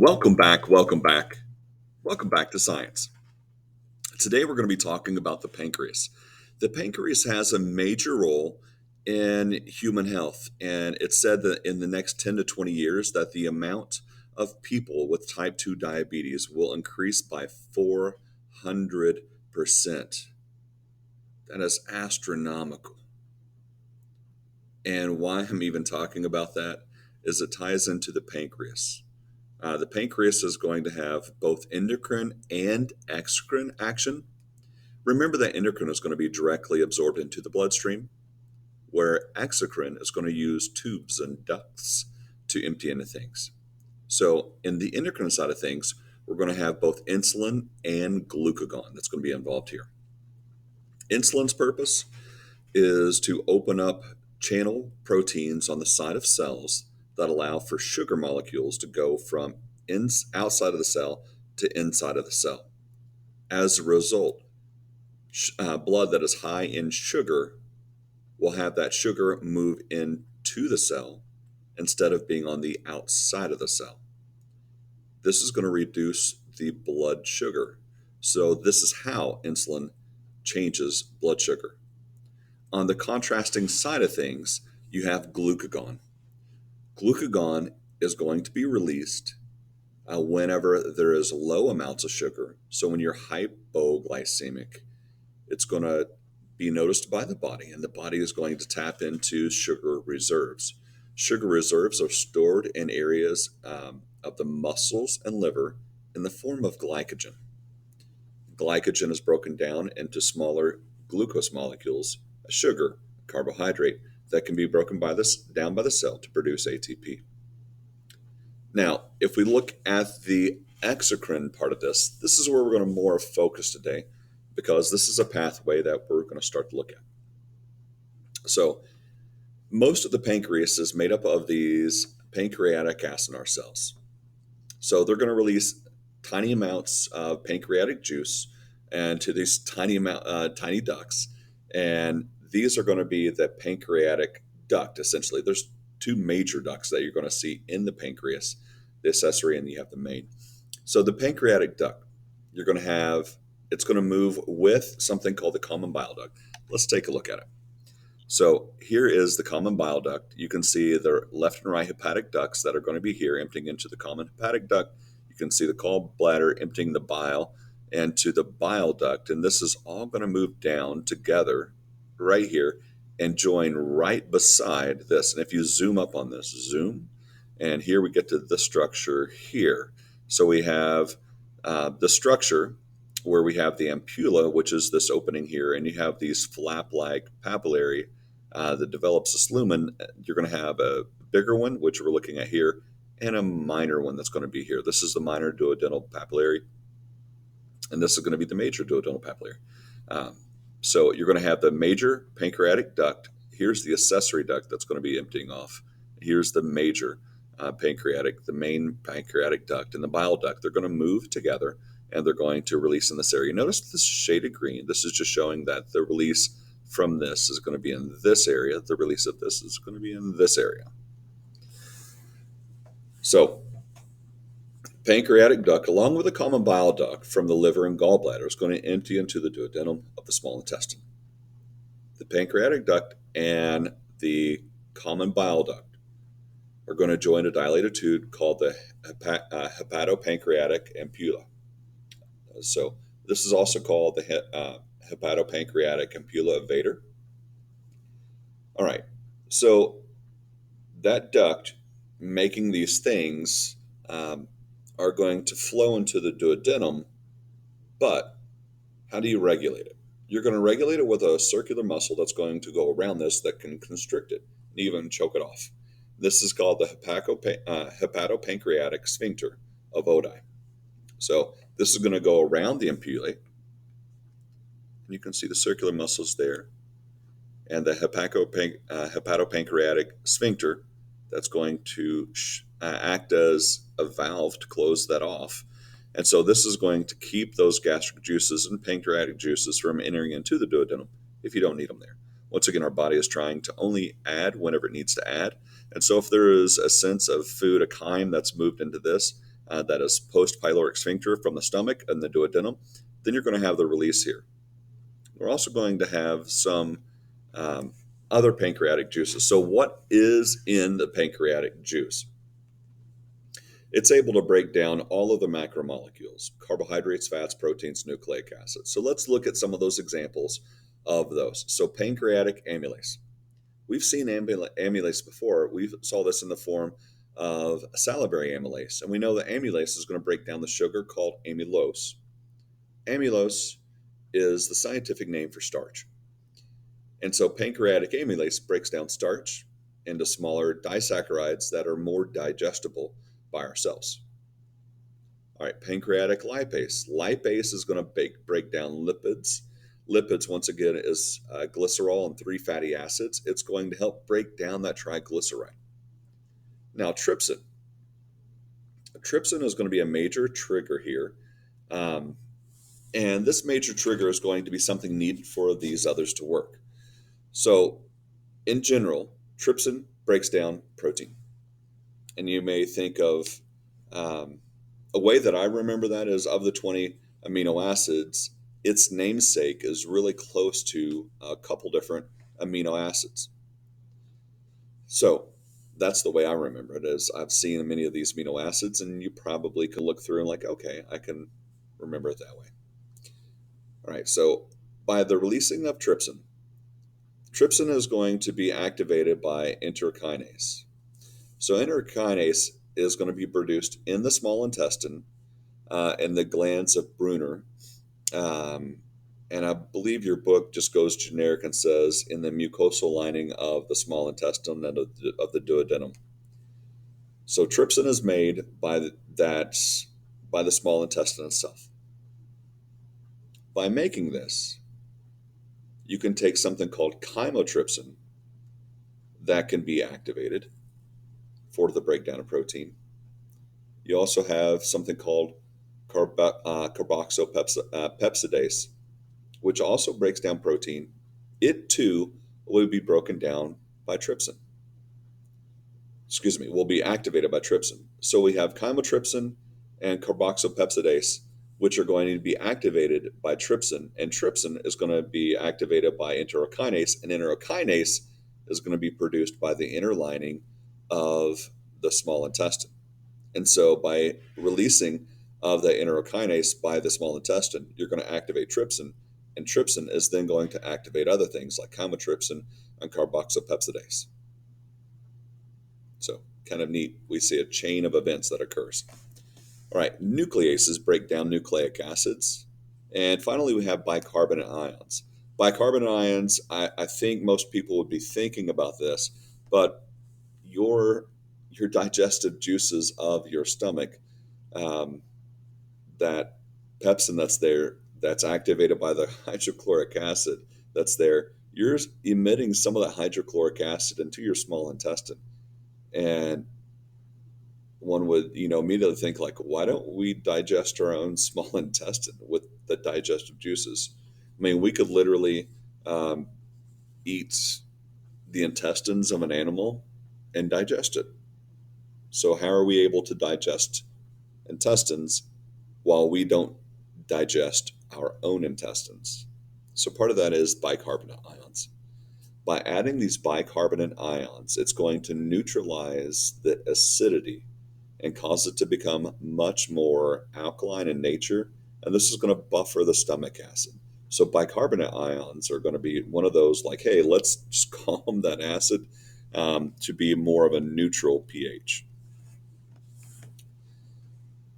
Welcome back, welcome back, welcome back to science. Today we're going to be talking about the pancreas. The pancreas has a major role in human health, and it's said that in the next 10 to 20 years that the amount of people with type 2 diabetes will increase by 400%. That is astronomical. And why I'm even talking about that is it ties into the pancreas. The pancreas is going to have both endocrine and exocrine action. Remember that endocrine is going to be directly absorbed into the bloodstream, where exocrine is going to use tubes and ducts to empty into things. So, in the endocrine side of things, we're going to have both insulin and glucagon that's going to be involved here. Insulin's purpose is to open up channel proteins on the side of cells that allow for sugar molecules to go from outside of the cell to inside of the cell. As a result, blood that is high in sugar will have that sugar move into the cell instead of being on the outside of the cell. This is going to reduce the blood sugar. So, this is how insulin changes blood sugar. On the contrasting side of things, you have glucagon. Glucagon is going to be released whenever there is low amounts of sugar. So when you're hypoglycemic, it's going to be noticed by the body, and the body is going to tap into sugar reserves. Sugar reserves are stored in areas of the muscles and liver in the form of glycogen. Glycogen is broken down into smaller glucose molecules, a sugar, a carbohydrate that can be broken down by the cell to produce ATP. Now, if we look at the exocrine part of this, this is where we're going to more focus today because this is a pathway that we're going to start to look at. So, most of the pancreas is made up of these pancreatic acinar cells. So, they're going to release tiny amounts of pancreatic juice and to these tiny ducts, and these are going to be the pancreatic duct. Essentially, there's two major ducts that you're going to see in the pancreas, the accessory, and you have the main. So the pancreatic duct, you're going to have it's going to move with something called the common bile duct. Let's take a look at it. So here is the common bile duct. You can see the left and right hepatic ducts that are going to be here emptying into the common hepatic duct. You can see the gallbladder emptying the bile into the bile duct, and this is all going to move down together right here and join right beside this. And if you zoom up on this, and here we get to the structure here. So we have the structure where we have the ampulla, which is this opening here, and you have these flap-like papillary that develops this lumen. You're going to have a bigger one, which we're looking at here, and a minor one that's going to be here. This is the minor duodenal papillary, and this is going to be the major duodenal papillary. So you're going to have the major pancreatic duct. Here's the accessory duct that's going to be emptying off. Here's the major the main pancreatic duct, and the bile duct. They're going to move together, and they're going to release in this area. Notice this shaded green. This is just showing that the release from this is going to be in this area. The release of this is going to be in this area. So pancreatic duct, along with the common bile duct from the liver and gallbladder, is going to empty into the duodenum of the small intestine. The pancreatic duct and the common bile duct are going to join a dilated tube called the hepatopancreatic ampulla. So this is also called the hepatopancreatic ampulla evader. All right, so that duct making these things are going to flow into the duodenum, but how do you regulate it? You're going to regulate it with a circular muscle that's going to go around this that can constrict it and even choke it off. This is called the hepatopancreatic sphincter of Oddi. So this is going to go around the ampullae, and you can see the circular muscles there, and the hepatopancreatic sphincter that's going to act as a valve to close that off. And so this is going to keep those gastric juices and pancreatic juices from entering into the duodenum if you don't need them there. Once again, our body is trying to only add whenever it needs to add. And so if there is a sense of food, a chyme that's moved into this, that is post-pyloric sphincter from the stomach and the duodenum, then you're going to have the release here. We're also going to have some um, other pancreatic juices. So what is in the pancreatic juice? It's able to break down all of the macromolecules: carbohydrates, fats, proteins, nucleic acids. So let's look at some of those examples of those. So pancreatic amylase. We've seen amylase before. We saw this in the form of salivary amylase. And we know that amylase is going to break down the sugar called amylose. Amylose is the scientific name for starch. And so pancreatic amylase breaks down starch into smaller disaccharides that are more digestible by our cells. All right, pancreatic lipase. Lipase is going to break down lipids. Lipids, once again, is glycerol and 3 fatty acids. It's going to help break down that triglyceride. Now, trypsin. Trypsin is going to be a major trigger here. And this major trigger is going to be something needed for these others to work. So, in general, trypsin breaks down protein. And you may think of a way that I remember that is, of the 20 amino acids, its namesake is really close to a couple different amino acids. So that's the way I remember it. Is I've seen many of these amino acids, and you probably can look through and like, okay, I can remember it that way. All right, so by the releasing of trypsin, trypsin is going to be activated by enterokinase. So enterokinase is going to be produced in the small intestine, in the glands of Brunner. And I believe your book just goes generic and says in the mucosal lining of the small intestine and of the duodenum. So trypsin is made by the small intestine itself. By making this, you can take something called chymotrypsin that can be activated for the breakdown of protein. You also have something called carboxypeptidase, which also breaks down protein. It too will be broken down by trypsin. Will be activated by trypsin. So we have chymotrypsin and carboxypeptidase, which are going to be activated by trypsin, and trypsin is going to be activated by enterokinase, and enterokinase is going to be produced by the inner lining of the small intestine. And so by releasing of the enterokinase by the small intestine, you're going to activate trypsin, and trypsin is then going to activate other things like chymotrypsin and carboxypeptidase. So kind of neat. We see a chain of events that occurs. All right, nucleases break down nucleic acids. And finally, we have bicarbonate ions. Bicarbonate ions, I think most people would be thinking about this, but your digestive juices of your stomach, that pepsin that's there, that's activated by the hydrochloric acid that's there, you're emitting some of that hydrochloric acid into your small intestine. And one would, immediately think like, why don't we digest our own small intestine with the digestive juices? I mean, we could literally eat the intestines of an animal and digest it. So how are we able to digest intestines while we don't digest our own intestines? So part of that is bicarbonate ions. By adding these bicarbonate ions, it's going to neutralize the acidity and cause it to become much more alkaline in nature. And this is going to buffer the stomach acid. So bicarbonate ions are going to be one of those like, hey, let's just calm that acid to be more of a neutral pH.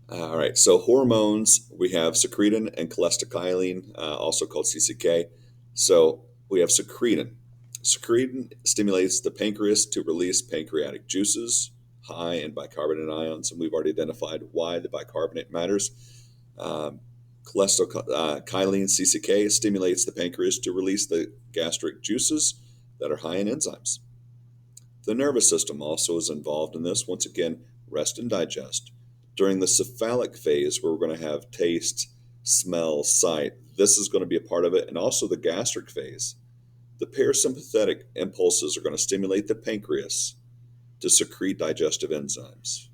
All right, so hormones, we have secretin and cholecystokinin, also called CCK. So we have secretin. Secretin stimulates the pancreas to release pancreatic juices high in bicarbonate ions, and we've already identified why the bicarbonate matters. Cholecystokinin, CCK, stimulates the pancreas to release the gastric juices that are high in enzymes. The nervous system also is involved in this. Once again, rest and digest. During the cephalic phase, where we're going to have taste, smell, sight, this is going to be a part of it, and also the gastric phase. The parasympathetic impulses are going to stimulate the pancreas to secrete digestive enzymes.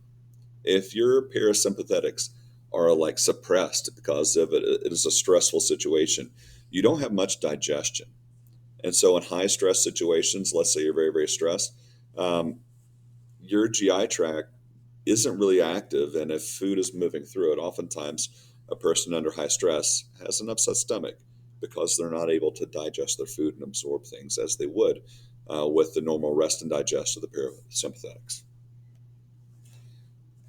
if your parasympathetics are like suppressed because of it, it is a stressful situation, you don't have much digestion. And so in high stress situations, let's say you're very, very stressed, um, your GI tract isn't really active. And if food is moving through it, oftentimes a person under high stress has an upset stomach because they're not able to digest their food and absorb things as they would with the normal rest and digest of the parasympathetics.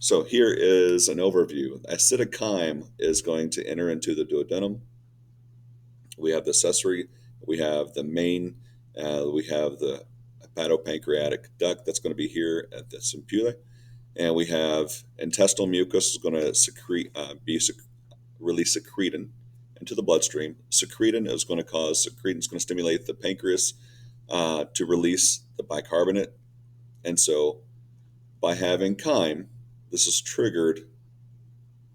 So here is an overview. Acidic chyme is going to enter into the duodenum. We have the accessory, we have the main, we have the hepatopancreatic duct that's going to be here at the sympula, and we have intestinal mucus is going to release secretin into the bloodstream. Secretin is going to stimulate the pancreas to release the bicarbonate, and so by having chyme, this has triggered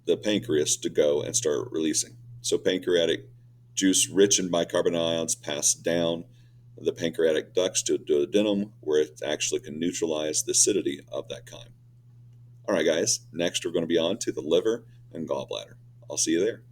the pancreas to go and start releasing. So pancreatic juice rich in bicarbonate ions pass down the pancreatic ducts to duodenum, where it actually can neutralize the acidity of that chyme. All right, guys, next we're going to be on to the liver and gallbladder. I'll see you there.